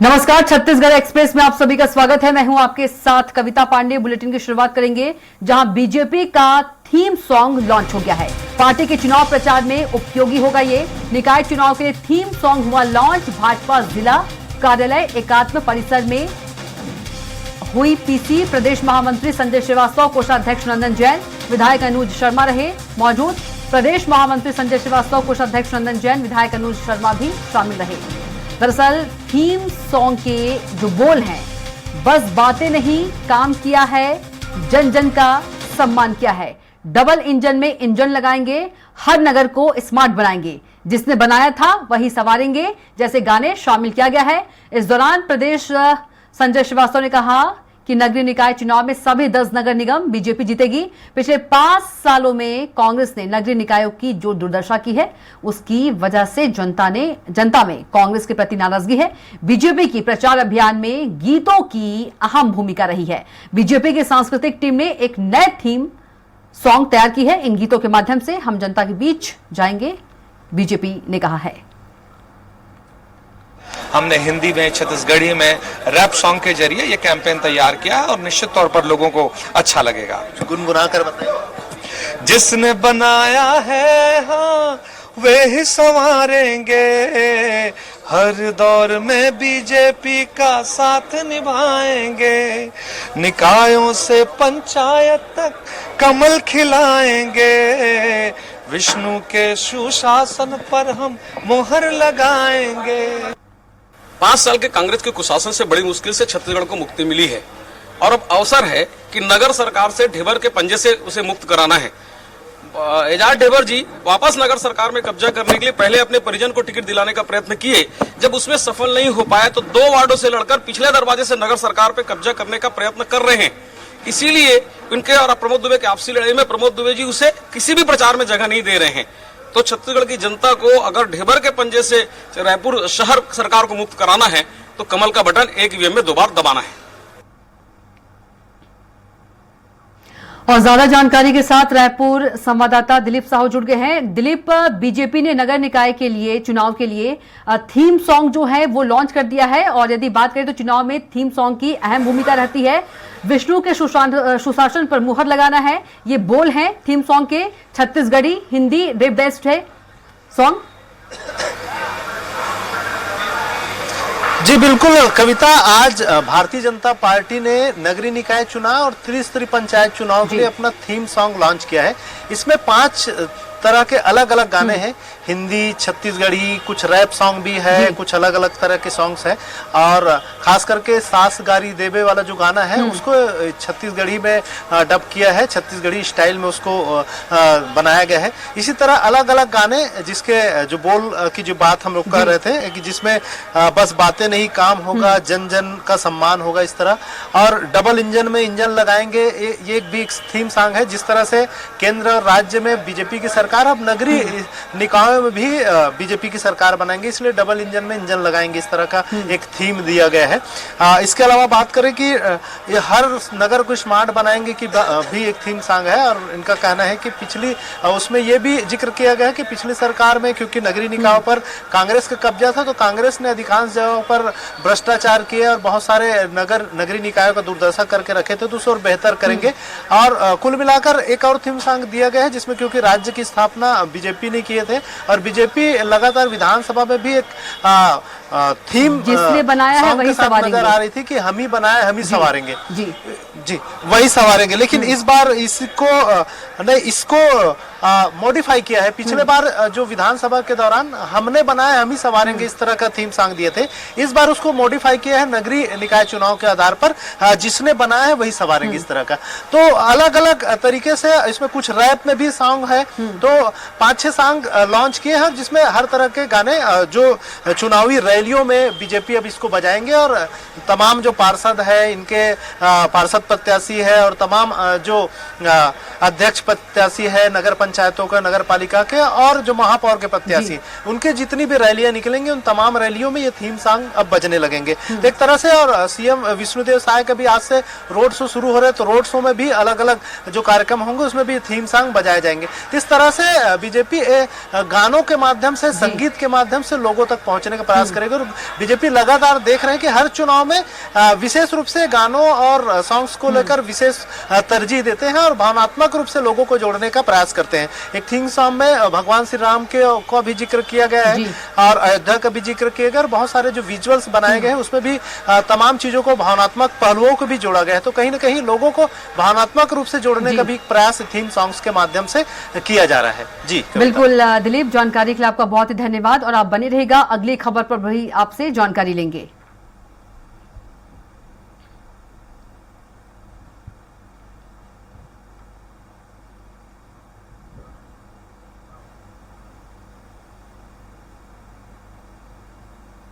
नमस्कार, छत्तीसगढ़ एक्सप्रेस में आप सभी का स्वागत है। मैं हूं आपके साथ कविता पांडे। बुलेटिन की शुरुआत करेंगे जहां बीजेपी का थीम सॉन्ग लॉन्च हो गया है। पार्टी के चुनाव प्रचार में उपयोगी होगा ये। निकाय चुनाव के लिए थीम सॉन्ग हुआ लॉन्च। भाजपा जिला कार्यालय एकात्म परिसर में हुई पीसी। प्रदेश महामंत्री संजय श्रीवास्तव, कोषाध्यक्ष नंदन जैन, विधायक अनुज शर्मा रहे मौजूद। प्रदेश महामंत्री संजय श्रीवास्तव, कोषाध्यक्ष नंदन जैन, विधायक अनुज शर्मा भी शामिल रहे। दरअसल थीम सॉन्ग के जो बोल हैं, बस बातें नहीं काम किया है, जन जन का सम्मान किया है, डबल इंजन में इंजन लगाएंगे, हर नगर को स्मार्ट बनाएंगे, जिसने बनाया था वही संवारेंगे जैसे गाने शामिल किया गया है। इस दौरान प्रदेश संजय श्रीवास्तव ने कहा कि नगरीय निकाय चुनाव में सभी 10 नगर निगम बीजेपी जीतेगी। पिछले 5 सालों में कांग्रेस ने नगरीय निकायों की जो दुर्दशा की है, उसकी वजह से जनता में कांग्रेस के प्रति नाराजगी है। बीजेपी की प्रचार अभियान में गीतों की अहम भूमिका रही है। बीजेपी की सांस्कृतिक टीम ने एक नए थीम सॉन्ग तैयार की है। इन गीतों के माध्यम से हम जनता के बीच जाएंगे, बीजेपी ने कहा है। हमने हिंदी में, छत्तीसगढ़ी में रैप सॉन्ग के जरिए ये कैंपेन तैयार किया है और निश्चित तौर पर लोगों को अच्छा लगेगा। गुनगुना कर बताइए। जिसने बनाया है हाँ वे ही संवारेंगे, हर दौर में बीजेपी का साथ निभाएंगे, निकायों से पंचायत तक कमल खिलाएंगे, विष्णु के सुशासन पर हम मोहर लगाएंगे। 5 साल के कांग्रेस के कुशासन से बड़ी मुश्किल से छत्तीसगढ़ को मुक्ति मिली है और अब अवसर है कि नगर सरकार से ढेबर के पंजे से उसे मुक्त कराना है। एजाज ढेबर जी वापस नगर सरकार में कब्जा करने के लिए पहले अपने परिजन को टिकट दिलाने का प्रयत्न किए। जब उसमें सफल नहीं हो पाया तो 2 वार्डों से लड़कर पिछले दरवाजे से नगर सरकार पे कब्जा करने का प्रयत्न कर रहे हैं। इसीलिए उनके और प्रमोद दुबे की आपसी लड़ाई में प्रमोद दुबे जी उसे किसी भी प्रचार में जगह नहीं दे रहे हैं। तो छत्तीसगढ़ की जनता को अगर ढेबर के पंजे से रायपुर शहर सरकार को मुक्त कराना है तो कमल का बटन एक ईवीएम में 2 बार दबाना है। और ज्यादा जानकारी के साथ रायपुर संवाददाता दिलीप साहू जुड़ गए हैं। दिलीप, बीजेपी ने नगर निकाय के लिए चुनाव के लिए थीम सॉन्ग जो है वो लॉन्च कर दिया है और यदि बात करें तो चुनाव में थीम सॉन्ग की अहम भूमिका रहती है। विष्णु के सुशासन पर मुहर लगाना है, ये बोल हैं थीम सॉन्ग के। छत्तीसगढ़ी, हिंदी, रेप बेस्ड है सॉन्ग। जी बिल्कुल कविता, आज भारतीय जनता पार्टी ने नगरीय निकाय चुनाव और त्रिस्तरीय पंचायत चुनाव के लिए अपना थीम सॉन्ग लॉन्च किया है। इसमें 5 तरह के अलग अलग गाने हैं, हिंदी, छत्तीसगढ़ी, कुछ रैप सॉन्ग भी है, कुछ अलग अलग तरह के सॉन्ग्स हैं और खास करके सास गारी देवे वाला जो गाना है उसको छत्तीसगढ़ी में डब किया है, छत्तीसगढ़ी स्टाइल में उसको बनाया गया है। इसी तरह अलग अलग गाने जिसके जो बोल की जो बात हम लोग कर रहे थे कि जिसमें बस बातें नहीं काम होगा, जन जन का सम्मान होगा, इस तरह। और डबल इंजन में इंजन लगाएंगे, ये एक भी थीम सॉन्ग है। जिस तरह से केंद्र और राज्य में बीजेपी की सरकार अब नगरीय निकायों में भी बीजेपी की सरकार बनाएंगे, इसलिए डबल इंजन में इंजन लगाएंगे, इस तरह का एक थीम दिया गया है। इसके अलावा बात करें कि ये हर नगर को स्मार्ट बनाएंगे कि भी एक थीम सॉन्ग है और इनका कहना है कि पिछली उसमें ये भी जिक्र किया गया है कि पिछली सरकार में क्योंकि नगरीय निकायों पर कांग्रेस का कब्जा था तो कांग्रेस ने अधिकांश जगहों पर भ्रष्टाचार किए और बहुत सारे नगरीय निकायों का दुर्दशा करके रखे थे, तो उसे और बेहतर करेंगे। और कुल मिलाकर एक और थीम सॉन्ग दिया गया है जिसमें क्योंकि राज्य की स्थापना बीजेपी ने किए थे और बीजेपी लगातार विधानसभा में भी एक थीम जिसने बनाया है वही सवारेंगे नजर आ रही थी कि हम ही बनाए हम ही सवारेंगे। जी वही सवारेंगे, लेकिन इस बार इसको मॉडिफाई किया है। पिछले बार जो विधानसभा के दौरान हमने बनाया हम ही सवारेंगे इस तरह का थीम सॉन्ग दिए थे, इस बार उसको मॉडिफाई किया है नगरीय निकाय चुनाव के आधार पर, जिसने बनाया है वही सवारेंगे इस तरह का। तो अलग अलग तरीके से इसमें कुछ रैप में भी सॉन्ग है, तो 5-6 सॉन्ग लॉन्च किए हैं जिसमें हर तरह के गाने जो चुनावी रैलियों में बीजेपी अब इसको बजाएंगे और तमाम जो पार्षद है, इनके पार्षद प्रत्याशी है और तमाम जो अध्यक्ष प्रत्याशी है नगर पंचायतों का, नगर पालिका के और जो महापौर के प्रत्याशी, उनके जितनी भी रैलियां निकलेंगी उन तमाम रैलियों में ये थीम सॉन्ग अब बजने लगेंगे एक तरह से। और सीएम विष्णुदेव साय का भी आज से रोड शो शुरू हो रहे हैं, तो रोड शो में भी अलग अलग जो कार्यक्रम होंगे उसमें भी थीम सॉन्ग बजाए जाएंगे। इस तरह से बीजेपी गानों के माध्यम से, संगीत के माध्यम से लोगों तक पहुंचने का प्रयास करेगी। करेगी। और बीजेपी लगातार देख रहे हैं कि हर चुनाव में विशेष रूप से गानों और सॉन्ग्स को लेकर विशेष तरजीह देते हैं और भावनात्मक रूप से लोगों को जोड़ने का प्रयास करते हैं। एक थीम सॉन्ग में भगवान श्री राम के को भी जिक्र किया गया है और अयोध्या का भी जिक्र किया गया, बहुत सारे जो विजुअल्स बनाए गए हैं उसमें भी तमाम चीजों को, भावनात्मक पहलुओं को भी जोड़ा गया है। तो कहीं ना कहीं लोगों को भावनात्मक रूप से जोड़ने का भी प्रयास थीम सॉन्ग्स के माध्यम से किया जा रहा है। जी बिल्कुल दिलीप, जानकारी के लिए आपका बहुत ही धन्यवाद और आप बने रहेगा, अगली खबर पर भी आपसे जानकारी लेंगे।